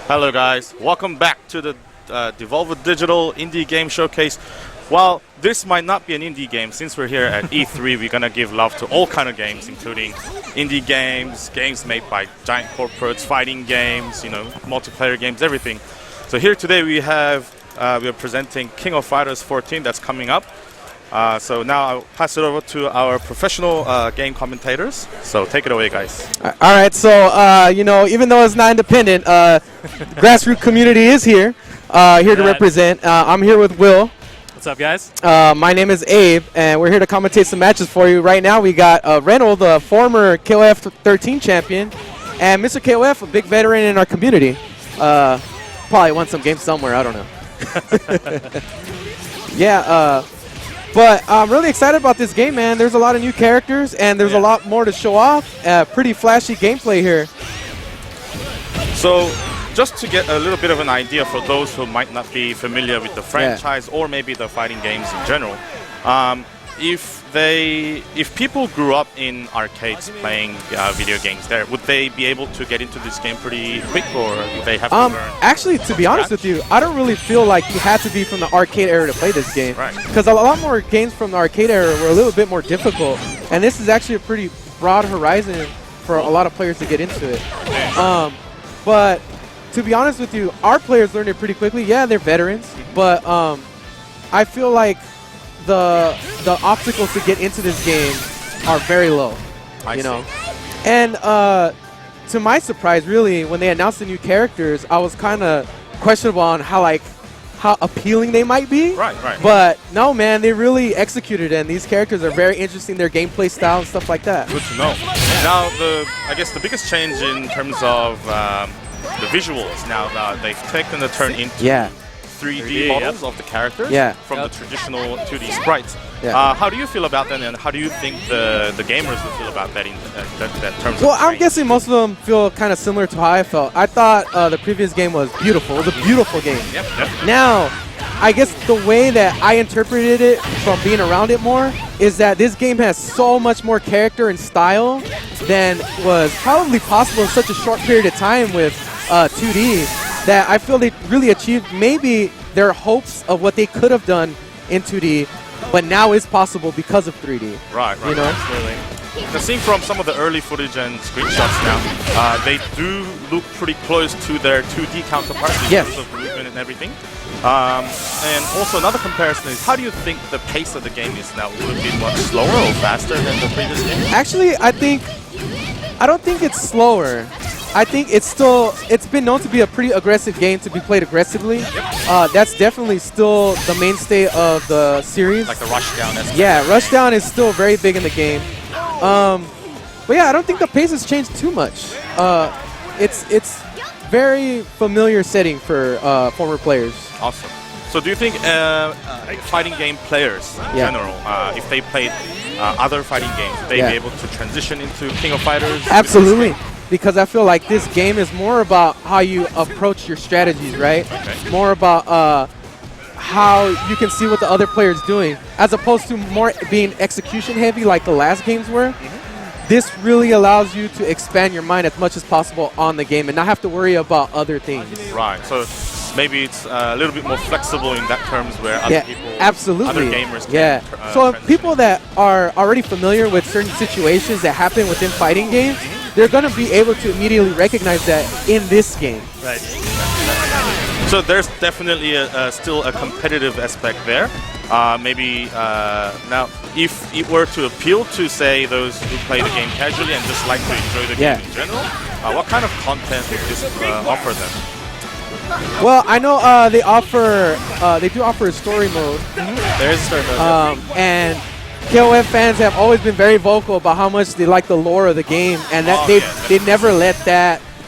Hello guys, welcome back to the Devolver Digital Indie Game Showcase. While this might not be an indie game, since we're here at E3, we're gonna give love to all kind of games, including indie games, games made by giant corporates, fighting games, you know, multiplayer games, everything. So here today we are presenting KOF XIV that's coming up. So now I'll pass it over to our professional game commentators. So take it away, guys. All right. So you know, even though it's not independent, grassroots community is here to represent. I'm here with Will. What's up, guys? My name is Abe, and we're here to commentate some matches for you. Right now, we got Reynald, the former KOF XIII champion, and Mr.KOF, a big veteran in our community. Probably won some games somewhere. I don't know. Yeah. But I'm really excited about this game, man. There's a lot of new characters, and there's a lot more to show off. Pretty flashy gameplay here. So, just to get a little bit of an idea for those who might not be familiar with the franchise or maybe the fighting games in general, if people grew up in arcades playing video games there, would they be able to get into this game pretty quick, or would they have to learn? Actually, to be honest with you, I don't really feel like you had to be from the arcade era to play this game. Right. Because a lot more games from the arcade era were a little bit more difficult, and this is actually a pretty broad horizon for a lot of players to get into it. But to be honest with you, our players learned it pretty quickly. Yeah, they're veterans, but I feel like the obstacles to get into this game are very low, you know. And to my surprise, really, when they announced the new characters, I was kind of questionable on how appealing they might be. Right. But no, man, they really executed it, and these characters are very interesting. Their gameplay style and stuff like that. Good to know. Now, I guess the biggest change in terms of the visuals, now they've taken a turn into 3D models of the characters from the traditional 2D sprites. How do you feel about that, and how do you think the gamers will feel about that in that terms? Well, I'm guessing most of them feel kind of similar to how I felt. I thought the previous game was beautiful. It was a beautiful game. Yep. Now, I guess the way that I interpreted it from being around it more is that this game has so much more character and style than was probably possible in such a short period of time with 2D, that I feel they really achieved maybe their hopes of what they could have done in 2D, but now is possible because of 3D. Right. You know? Absolutely. Now, seeing from some of the early footage and screenshots now, they do look pretty close to their 2D counterparts in terms of movement and everything. And also another comparison is, how do you think the pace of the game is now? Will it be much slower or faster than the previous game? Actually, I don't think it's slower. I think it's been known to be a pretty aggressive game, to be played aggressively. That's definitely still the mainstay of the series. Like the Rushdown. Yeah, Rushdown is still very big in the game. But yeah, I don't think the pace has changed too much. It's very familiar setting for former players. Awesome. So do you think fighting game players in general, if they played other fighting games, would they be able to transition into King of Fighters? Absolutely. Because I feel like this game is more about how you approach your strategies, right? Okay. More about how you can see what the other player's doing, as opposed to more being execution heavy like the last games were. This really allows you to expand your mind as much as possible on the game and not have to worry about other things. Right. So maybe it's a little bit more flexible in that terms, where other people, other gamers can so people that are already familiar with certain situations that happen within fighting games, they're going to be able to immediately recognize that in this game. Right. So there's definitely still a competitive aspect there. Maybe now, if it were to appeal to, say, those who play the game casually and just like to enjoy the game in general, what kind of content would this offer them? Well, I know they do offer a story mode. There is a story mode. And KOF fans have always been very vocal about how much they like the lore of the game, and that they never let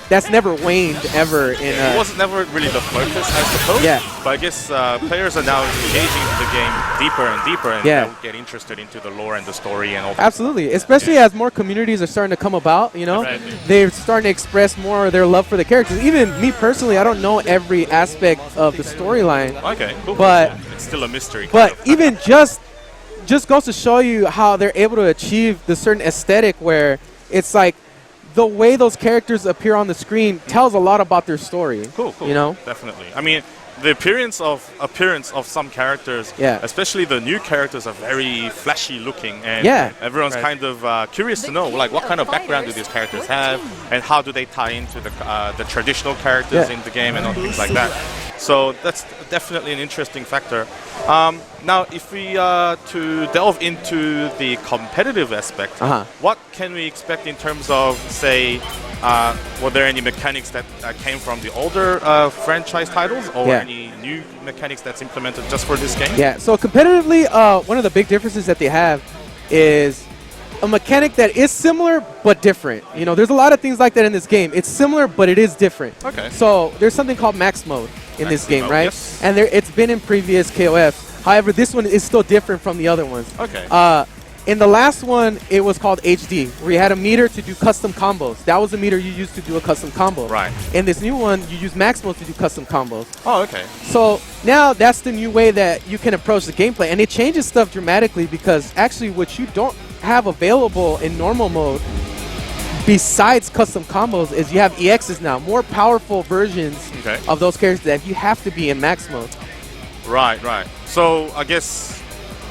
that's never waned ever. It wasn't never really the focus, I suppose. Yeah. But I guess players are now engaging the game deeper and deeper, and they'll get interested into the lore and the story and all that. Absolutely, especially as more communities are starting to come about. You know, they're starting to express more of their love for the characters. Even me personally, I don't know every aspect of the storyline. Okay, cool. But it's still a mystery. But even just goes to show you how they're able to achieve the certain aesthetic where it's like the way those characters appear on the screen tells a lot about their story. Cool, cool. You know? Definitely. I mean, the appearance of some characters, especially the new characters, are very flashy looking, and everyone's kind of curious to know, like, what kind of background do these characters have, and how do they tie into the traditional characters in the game and all things like that. So that's definitely an interesting factor. Now, if we to delve into the competitive aspect, what can we expect in terms of, say, were there any mechanics that came from the older franchise titles, or any new mechanics that's implemented just for this game? Yeah, so competitively, one of the big differences that they have is a mechanic that is similar but different. You know, there's a lot of things like that in this game. It's similar, but it is different. Okay. So there's something called max mode in this game, right? Yes. And it's been in previous KOFs. However, this one is still different from the other ones. Okay. In the last one, it was called HD, where you had a meter to do custom combos. That was the meter you used to do a custom combo. Right. In this new one, you use max mode to do custom combos. Oh, okay. So now that's the new way that you can approach the gameplay. And it changes stuff dramatically because actually what you don't have available in normal mode besides custom combos is you have EXs now, more powerful versions of those characters that you have to be in max mode. Right, right. So I guess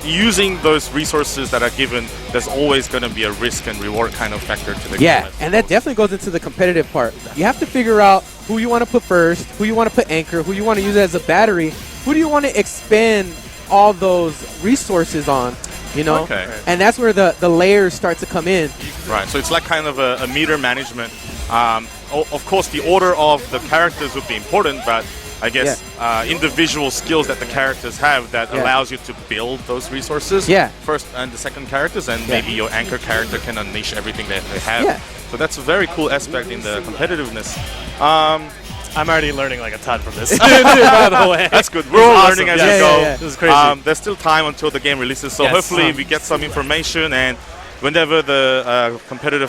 using those resources that are given, there's always going to be a risk and reward kind of factor to the game. Yeah, and that definitely goes into the competitive part. You have to figure out who you want to put first, who you want to put anchor, who you want to use as a battery, who do you want to expend all those resources on, you know? Okay. And that's where the layers start to come in. Right, so it's like kind of a meter management. Of course, the order of the characters would be important, but I guess individual skills that the characters have that allows you to build those resources. First and the second characters, and maybe your anchor character can unleash everything that they have. So that's a very cool aspect in the competitiveness. I'm already learning like a ton from this. By the way, that's good. We're all learning as we go. This is crazy. There's still time until the game releases, so hopefully we get some information, and whenever the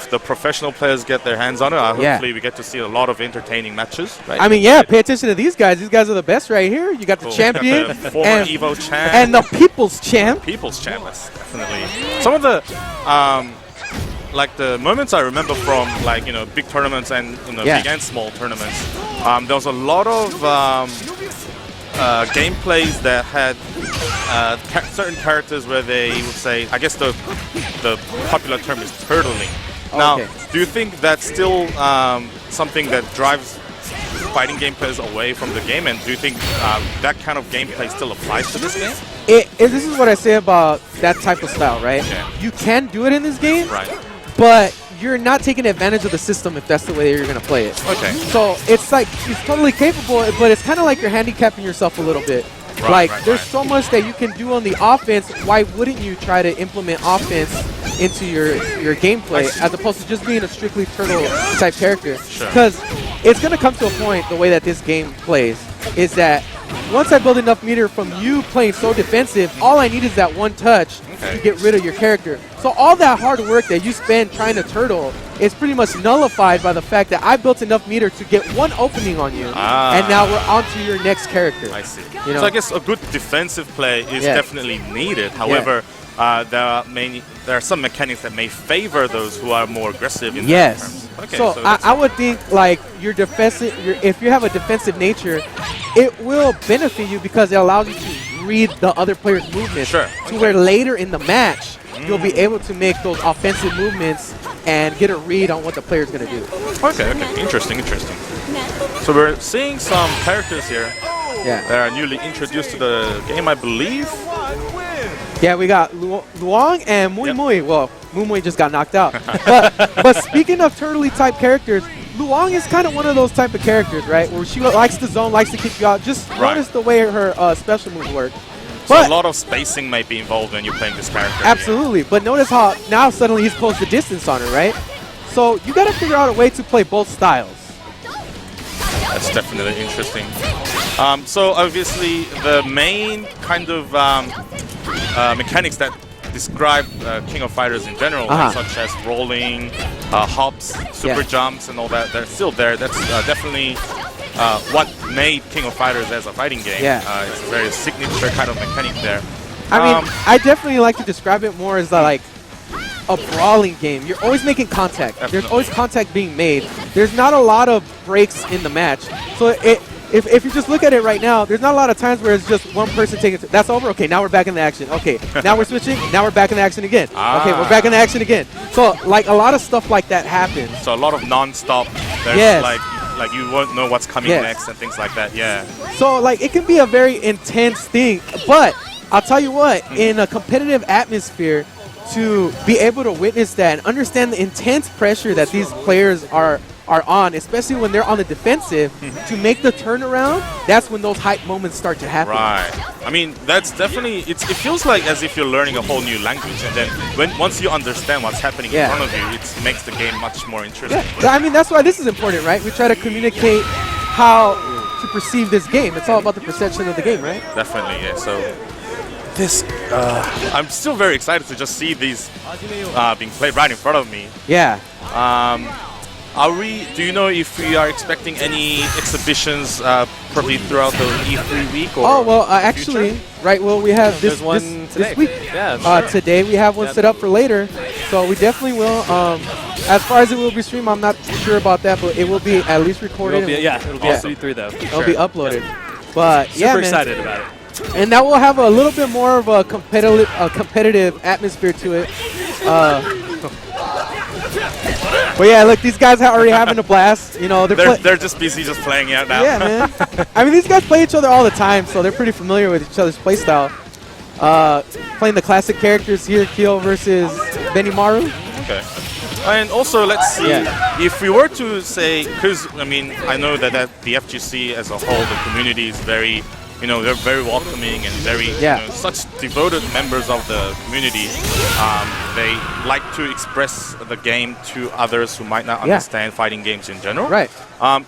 the professional players get their hands on it, hopefully we get to see a lot of entertaining matches. Right? I mean, pay attention to these guys. These guys are the best right here. You got the champion, the former Evo champ, and the people's champ. People's champ, that's definitely. Some of the like the moments I remember from like big tournaments and big and small tournaments. There was a lot of gameplays that had certain characters where they would say, I guess the popular term is turtling. Now, do you think that's still something that drives fighting gameplays away from the game, and do you think that kind of gameplay still applies to this game? This is what I say about that type of style, right? You can do it in this game, but you're not taking advantage of the system if that's the way you're going to play it. Okay. So it's like, it's totally capable, but it's kind of like you're handicapping yourself a little bit. There's so much that you can do on the offense. Why wouldn't you try to implement offense into your gameplay as opposed to just being a strictly turtle type character? Because it's going to come to a point, the way that this game plays, is that once I build enough meter from you playing so defensive, all I need is that one touch to get rid of your character. So all that hard work that you spend trying to turtle is pretty much nullified by the fact that I built enough meter to get one opening on you, and now we're on to your next character. I see. So I guess a good defensive play is definitely needed. However, there are some mechanics that may favor those who are more aggressive in that terms. Okay, so I would think like your defensive, if you have a defensive nature, it will benefit you because it allows you to read the other player's movements. To where later in the match, you'll be able to make those offensive movements and get a read on what the player's going to do. Okay, interesting. So we're seeing some characters here that are newly introduced to the game, I believe. Yeah, we got Luong and Mui Mui. Well, Mui Mui just got knocked out. but speaking of turtley type characters, Luong is kind of one of those type of characters, right? Where she likes to zone, likes to kick you out. Just notice the way her special moves work. So a lot of spacing might be involved when you're playing this character. Absolutely. But notice how now suddenly he's closed the distance on her, right? So you got to figure out a way to play both styles. That's definitely interesting. So obviously the main kind of mechanics that describe King of Fighters in general, such as rolling, hops, super jumps, and all that, they're still there. That's definitely what made King of Fighters as a fighting game. It's a very signature kind of mechanic there. I mean, I definitely like to describe it more as like a brawling game, you're always making contact. Definitely. There's always contact being made. There's not a lot of breaks in the match. So if you just look at it right now, there's not a lot of times where it's just one person taking it. That's over. Okay, now we're back in the action. Okay, now we're switching. Now we're back in the action again. Okay, we're back in the action again. So like a lot of stuff like that happens. So a lot of non-stop. There's Yes. like you won't know what's coming Yes. next and things like that. Yeah. So like it can be a very intense thing, but I'll tell you what, in a competitive atmosphere, to be able to witness that and understand the intense pressure that these players are on, especially when they're on the defensive, to make the turnaround, that's when those hype moments start to happen. Right. I mean, that's definitely, it feels like as if you're learning a whole new language, and then once you understand what's happening in front of you, it makes the game much more interesting. Yeah. I mean, that's why this is important, right? We try to communicate how to perceive this game. It's all about the perception of the game, right? Definitely, yeah. So this, I'm still very excited to just see these being played right in front of me. Yeah. Do you know if we are expecting any exhibitions probably throughout the E3 week? Or Oh, well, actually, right, well, we have this one this today. week. Yeah, sure. Today we have one set up for later, so we definitely will. As far as it will be streamed, I'm not sure about that, but it will be at least recorded. It'll be Awesome. E3 though. It'll be uploaded. But Super yeah, man. excited about it. And that will have a little bit more of a competitive atmosphere to it. But yeah, look, these guys are already having a blast. You know, they're just busy just playing out now. Yeah, man. I mean, these guys play each other all the time, so they're pretty familiar with each other's playstyle. Playing the classic characters here, Kyo versus Benimaru. Okay. And also, let's see, if we were to say, because, I mean, I know that the FGC as a whole, the community is very, you know, they're very welcoming and very, you know, such devoted members of the community. They like to express the game to others who might not understand fighting games in general. Right.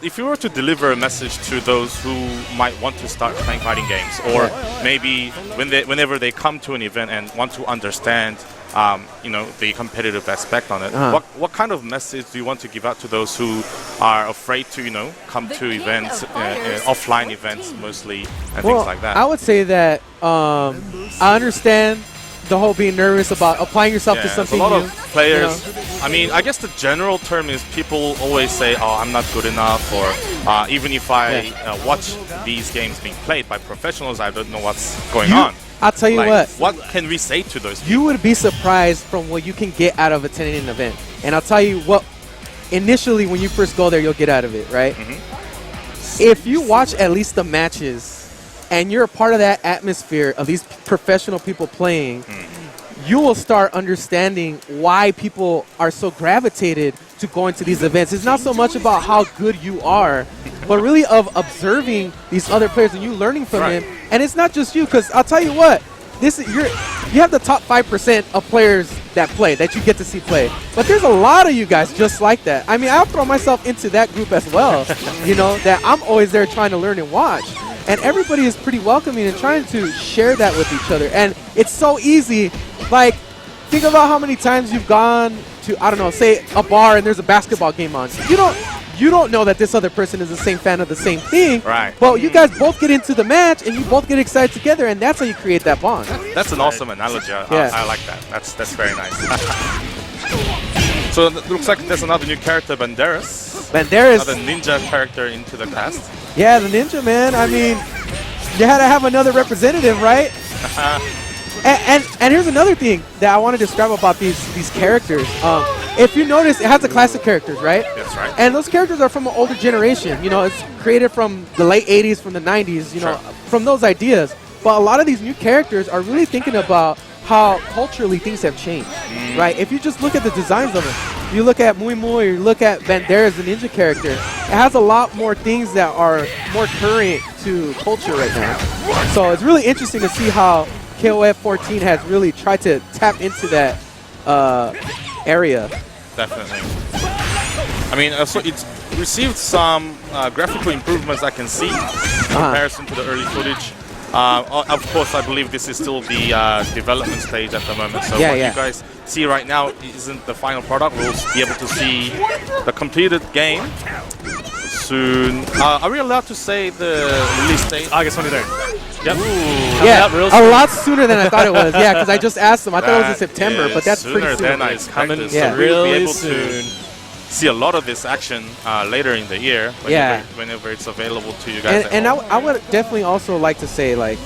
If you were to deliver a message to those who might want to start playing fighting games, or maybe whenever they come to an event and want to understand, you know, the competitive aspect on it, what kind of message do you want to give out to those who are afraid to, you know, come to events, offline events mostly, and things like that? I would say that I understand the whole being nervous about applying yourself to something a lot new. of players, you know? I mean, I guess the general term is people always say, oh, I'm not good enough, or even if I watch these games being played by professionals, I don't know what's going on. I'll tell you what can we say to those people? You would be surprised from what you can get out of attending an event. And I'll tell you what, initially when you first go there, you'll get out of it, right? If you watch at least the matches, and you're a part of that atmosphere of these professional people playing, you will start understanding why people are so gravitated to going to these events. It's not so much about how good you are, but really of observing these other players and you learning from them. And it's not just you, because I'll tell you what, you have the top 5% of players that play, that you get to see play. But there's a lot of you guys just like that. I mean, I'll throw myself into that group as well, you know, that I'm always there trying to learn and watch. And everybody is pretty welcoming and trying to share that with each other. And it's so easy. Like, think about how many times you've gone to, I don't know, say a bar and there's a basketball game on. You don't know that this other person is the same fan of the same thing. Right. Well, you guys both get into the match and you both get excited together, and that's how you create that bond. That's an awesome analogy. I like that. That's very nice. So it looks like there's another new character, Banderas. Another ninja character into the cast. Yeah, the ninja, man. I mean, you had to have another representative, right? And here's another thing that I want to describe about these characters. If you notice, it has the classic characters, right? That's right. And those characters are from an older generation. You know, it's created from the late 80s, from the 90s, you know, from those ideas. But a lot of these new characters are really thinking about how culturally things have changed, right? If you just look at the designs of them, you look at Mui Mui, you look at Banderas, the ninja character, it has a lot more things that are more current to culture right now. So it's really interesting to see how KOF 14 has really tried to tap into that area. Definitely. I mean, so it's received some graphical improvements I can see in comparison to the early footage. Of course, I believe this is still the development stage at the moment. So what you guys see right now isn't the final product. We'll be able to see the completed game soon. Are we allowed to say the release date? August 23rd. Yep. Yeah, real a soon. lot sooner than I thought it was. Yeah, because I just asked them. I thought it was in September, is but that's sooner pretty soon. than I It's coming expected. Yeah. So we'll be really able soon. to see a lot of this action later in the year. Whenever, Yeah. whenever it's available to you guys. And I would definitely also like to say, like,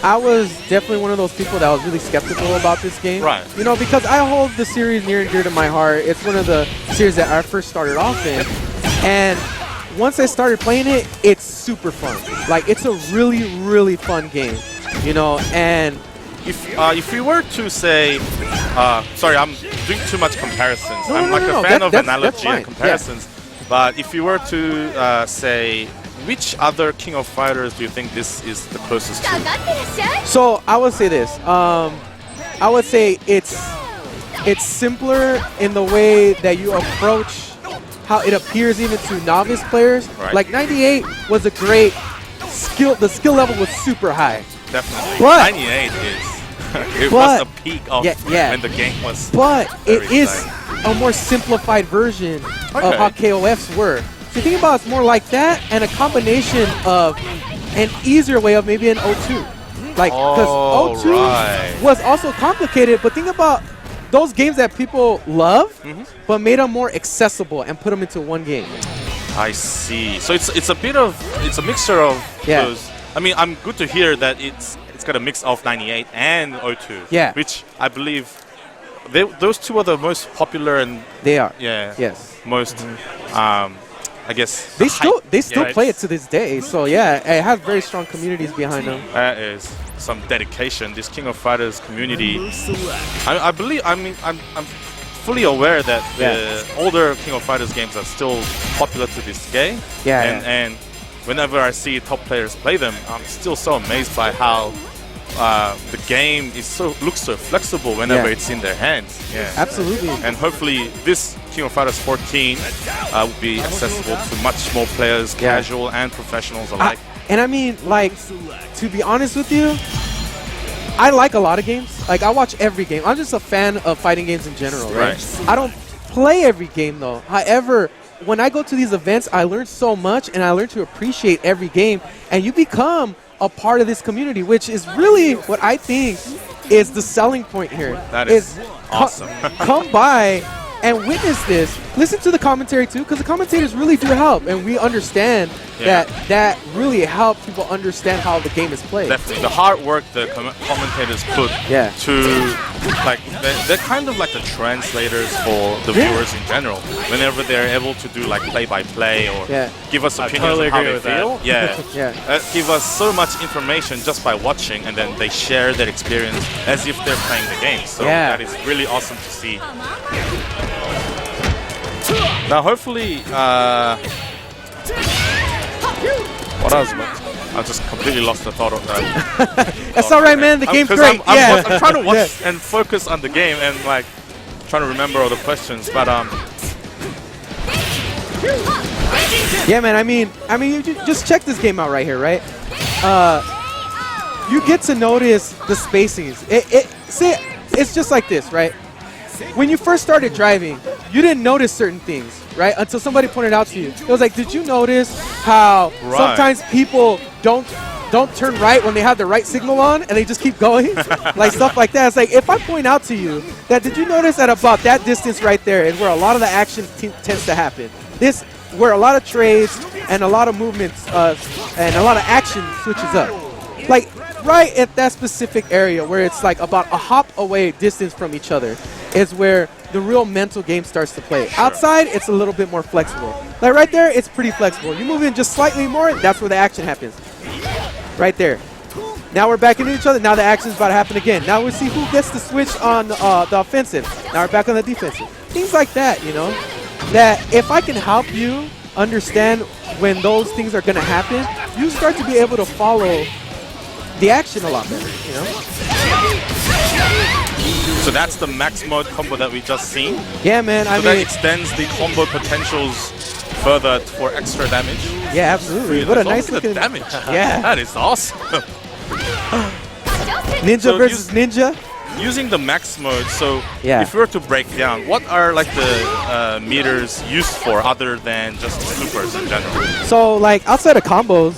I was definitely one of those people that was really skeptical about this game. Right. You know, because I hold the series near and dear to my heart. It's one of the series that I first started off in. And once I started playing it, it's super fun. Like, it's a really, really fun game. You know, and if we were to say, sorry, I'm doing too much comparisons. No, I'm no, like no, a fan of that's analogy fine. and comparisons. But if you were to say, which other King of Fighters do you think this is the closest to? so I would say this. I would say it's simpler in the way that you approach how it appears even to novice players. Right. Like 98 was a great skill. The skill level was super high. Definitely. But- 98 is. It but- was the peak of yeah. when the game was. But it Very is exciting. a more simplified version of Okay. how KOFs were. So think about it's more like that and a combination of an easier way of maybe an 02. Like, because Oh, 02 right. was also complicated, but think about those games that people love, but made them more accessible and put them into one game. I see. So it's a mixture of Yeah. those. I mean, I'm good to hear that it's got a mix of 98 and 02. Yeah. Which I believe those two are the most popular and They are. yeah. Yes. Most I guess They still yeah, play it to this day. So yeah, it has very strong communities behind them. That is some dedication. This King of Fighters community. I believe. I mean, I'm fully aware that the older King of Fighters games are still popular to this day. Yeah, And whenever I see top players play them, I'm still so amazed by how the game looks so flexible whenever it's in their hands. Yeah. Absolutely. And hopefully this King of Fighters 14 will be accessible to much more players, casual and professionals alike. And I mean, like, to be honest with you, I like a lot of games. Like, I watch every game. I'm just a fan of fighting games in general, right? I don't play every game, though. However, when I go to these events, I learn so much, and I learn to appreciate every game. And you become a part of this community, which is really what I think is the selling point here. That is awesome. Come by and witness this. Listen to the commentary too, because the commentators really do help, and we understand that really helps people understand how the game is played. Definitely. The hard work the commentators put to, like, they're kind of like the translators for the viewers in general. Whenever they're able to do like play-by-play or give us opinions totally on how agree they with feel. that. Give us so much information just by watching, and then they share their experience as if they're playing the game. So that is really awesome to see. Now, hopefully, what else? I just completely lost the thought of that. That's all right, man. The game's great. I'm trying to watch and focus on the game and like trying to remember all the questions. But yeah, man. I mean, you just check this game out right here, right? You get to notice the spacings. It's just like this, right? When you first started driving, you didn't notice certain things, right? Until somebody pointed out to you. It was like, did you notice how sometimes people don't turn right when they have the right signal on and they just keep going? Like stuff like that. It's like, if I point out to you that, did you notice that about that distance right there is where a lot of the action tends to happen? This, where a lot of trades and a lot of movements and a lot of action switches up. Like, right at that specific area where it's like about a hop away distance from each other is where the real mental game starts to play. Outside, it's a little bit more flexible. Like right there, it's pretty flexible. You move in just slightly more, that's where the action happens. Right there. Now we're back into each other. Now the action's about to happen again. Now we see who gets the switch on the offensive. Now we're back on the defensive. Things like that, you know? That if I can help you understand when those things are going to happen, you start to be able to follow the action a lot better, you know? So that's the max mode combo that we just seen. Yeah, man. So that extends the combo potentials further for extra damage. Yeah, absolutely. What a nice looking damage. Yeah. That is awesome. Ninja So versus Ninja. using the max mode, so Yeah. if we were to break down, what are like the meters used for other than just supers in general? So like outside of combos,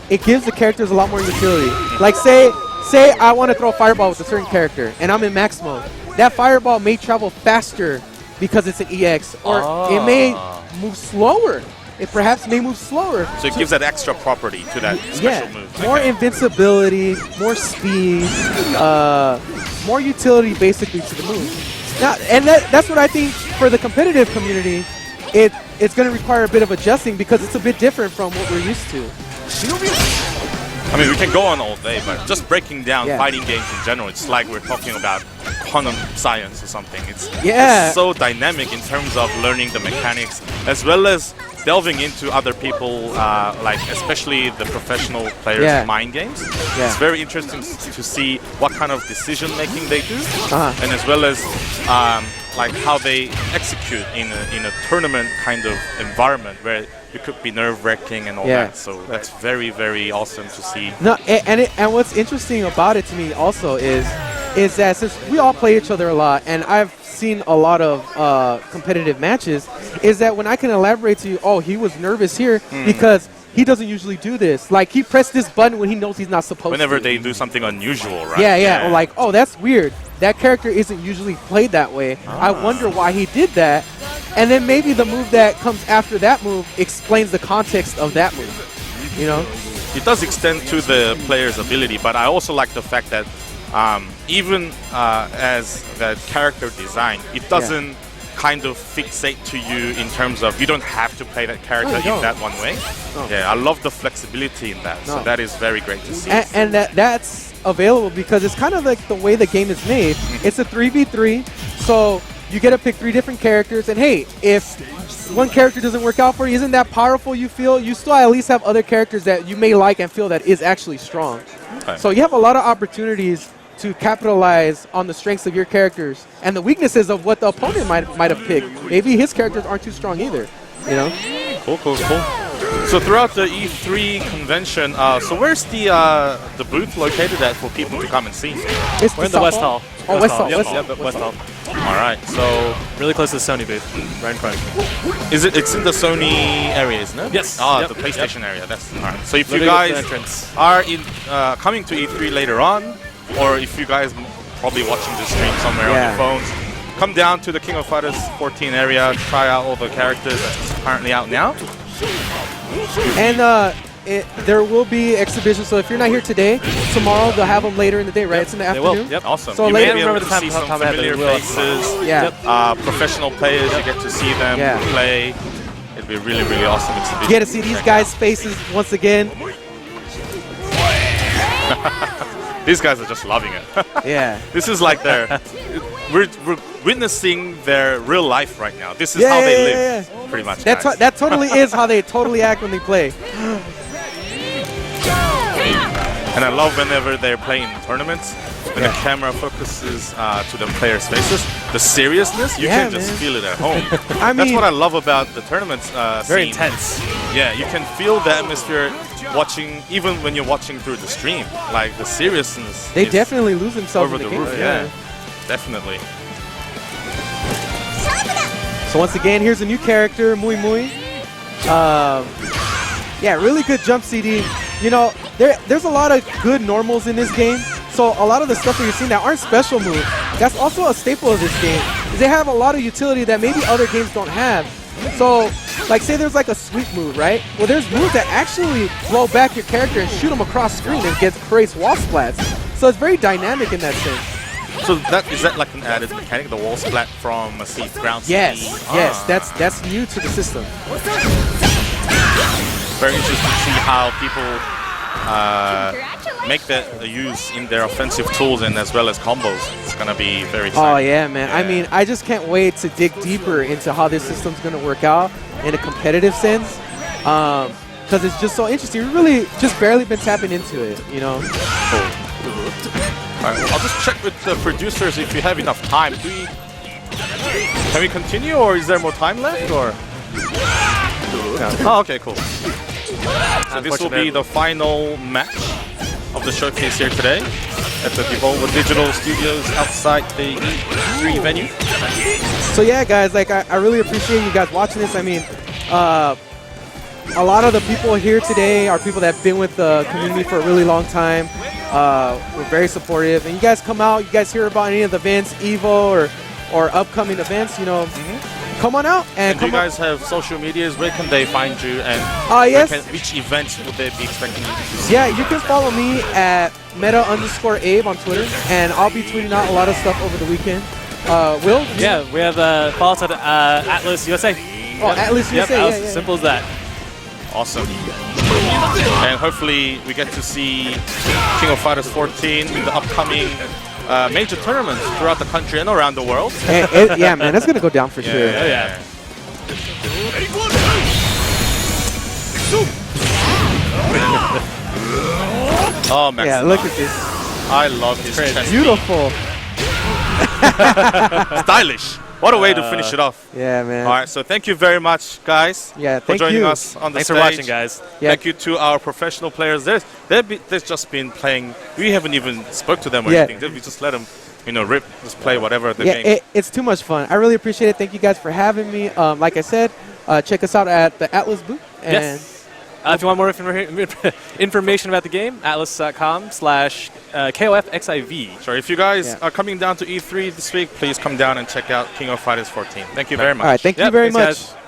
it gives the characters a lot more utility. Like say I want to throw a fireball with a certain character and I'm in max mode. That fireball may travel faster because it's an EX, or it may move slower. It perhaps may move slower. So it gives that extra property to that special move. More invincibility, more speed, more utility basically to the move. Now, and that's what I think for the competitive community, it's going to require a bit of adjusting because it's a bit different from what we're used to. I mean, we can go on all day, but just breaking down fighting games in general, it's like we're talking about quantum science or something. It's so dynamic in terms of learning the mechanics, as well as delving into other people, like especially the professional players' mind games. It's very interesting to see what kind of decision making they do, and as well as like how they execute in a tournament kind of environment where it could be nerve-wracking and all that. So that's very, very awesome to see. No, and what's interesting about it to me also is that since we all play each other a lot, and I've seen a lot of competitive matches, is that when I can elaborate to you, oh, he was nervous here because he doesn't usually do this. Like, he pressed this button when he knows he's not supposed Whenever to. they do something unusual, right? Yeah. Or like, oh, that's weird. That character isn't usually played that way. I wonder why he did that. And then maybe the move that comes after that move explains the context of that move, you know? It does extend to the player's ability, but I also like the fact that even as the character design, it doesn't kind of fixate to you in terms of you don't have to play that character in that one way. Yeah, I love the flexibility in that. So that is very great to see. And that's available because it's kind of like the way the game is made. It's a 3v3, so you get to pick 3 different characters, and hey, if one character doesn't work out for you, isn't that powerful, you feel? You still at least have other characters that you may like and feel that is actually strong. So you have a lot of opportunities to capitalize on the strengths of your characters and the weaknesses of what the opponent might have picked. Maybe his characters aren't too strong either, you know? Cool. So throughout the E3 convention, so where's the booth located at for people to come and see? We're in the West Hall. Oh, West Hall. Yep, West Hall. All right, so really close to the Sony booth, right in front. it's in the Sony area, isn't it? Yes. The PlayStation area. That's all right. So if you guys are coming to E3 later on, or if you guys probably watching this stream somewhere on your phones, come down to the King of Fighters 14 area, try out all the characters that's currently out now. And there will be exhibitions, so if you're not here today, tomorrow they'll have them later in the day, right? It's in the afternoon? They will. Yep. Awesome. So you later, may be able to see some familiar faces, professional players, you get to see them play. It'll be a really, really awesome exhibition. You get to see these guys' faces once again. These guys are just loving it. Yeah. This is like we're witnessing their real life right now. This is how they live, pretty much. That totally is how they totally act when they play. And I love whenever they're playing in tournaments, when the camera focuses to the players' faces, the seriousness, you can just feel it at home. That's what I love about the tournaments Very scene. intense. Yeah, you can feel the atmosphere watching, even when you're watching through the stream. Like, the seriousness They is definitely lose themselves over in the the roof. game. Yeah, definitely. So once again, here's a new character, Mui Mui. Yeah, really good jump CD. You know, there's a lot of good normals in this game. So a lot of the stuff that you're seeing that aren't special moves, that's also a staple of this game. Is they have a lot of utility that maybe other games don't have. So, like, say there's like a sweep move, right? Well, there's moves that actually blow back your character and shoot them across screen and creates wall splats. So it's very dynamic in that sense. So is that like an added mechanic, the wall splat from a seat ground? Yes, yes, that's new to the system. Very interesting to see how people make that use in their offensive tools and as well as combos. It's gonna be very exciting. Oh yeah, man. Yeah. I mean, I just can't wait to dig deeper into how this system's gonna work out in a competitive sense, because it's just so interesting. We've really just barely been tapping into it, you know. Cool. All right, I'll just check with the producers if you have enough time. Can we continue, or is there more time left, or? Oh, okay, cool. So this will be the final match of the showcase here today. at the Devolver Digital Studios outside the E3 venue. So yeah, guys, like I really appreciate you guys watching this. I mean, a lot of the people here today are people that have been with the community for a really long time. We're very supportive, and you guys come out, you guys hear about any of the events, Evo or upcoming events, you know, come on out. And do you guys have social medias? Where can they find you? And yes. Which events would they be expecting you to see? Yeah, you can follow me at meta_Abe on Twitter, and I'll be tweeting out a lot of stuff over the weekend. Will? Yeah, we have follow us at Atlas USA. Oh, Atlas USA, yeah. Simple as that. Awesome. And hopefully we get to see King of Fighters 14 in the upcoming major tournaments throughout the country and around the world. Yeah, man, that's going to go down for sure. Yeah. Oh, Max. Yeah, look at this. I love his chest. Beautiful. Stylish. What a way to finish it off. Yeah, man. All right, so thank you very much, guys, Yeah, for thank joining you. us on the Thanks stage. for watching, guys. Yeah. Thank you to our professional players. They've just been playing. We haven't even spoke to them or Yeah. anything. We just let them, rip, just play whatever the game. Yeah, it's too much fun. I really appreciate it. Thank you guys for having me. Like I said, check us out at the Atlas booth. And Yes. If you want more information about the game, atlas.com/KOF XIV. Sure. If you guys Yeah. are coming down to E3 this week, please come down and check out King of Fighters 14. Thank you very much. all right, thank you Yep, very thanks, much. guys.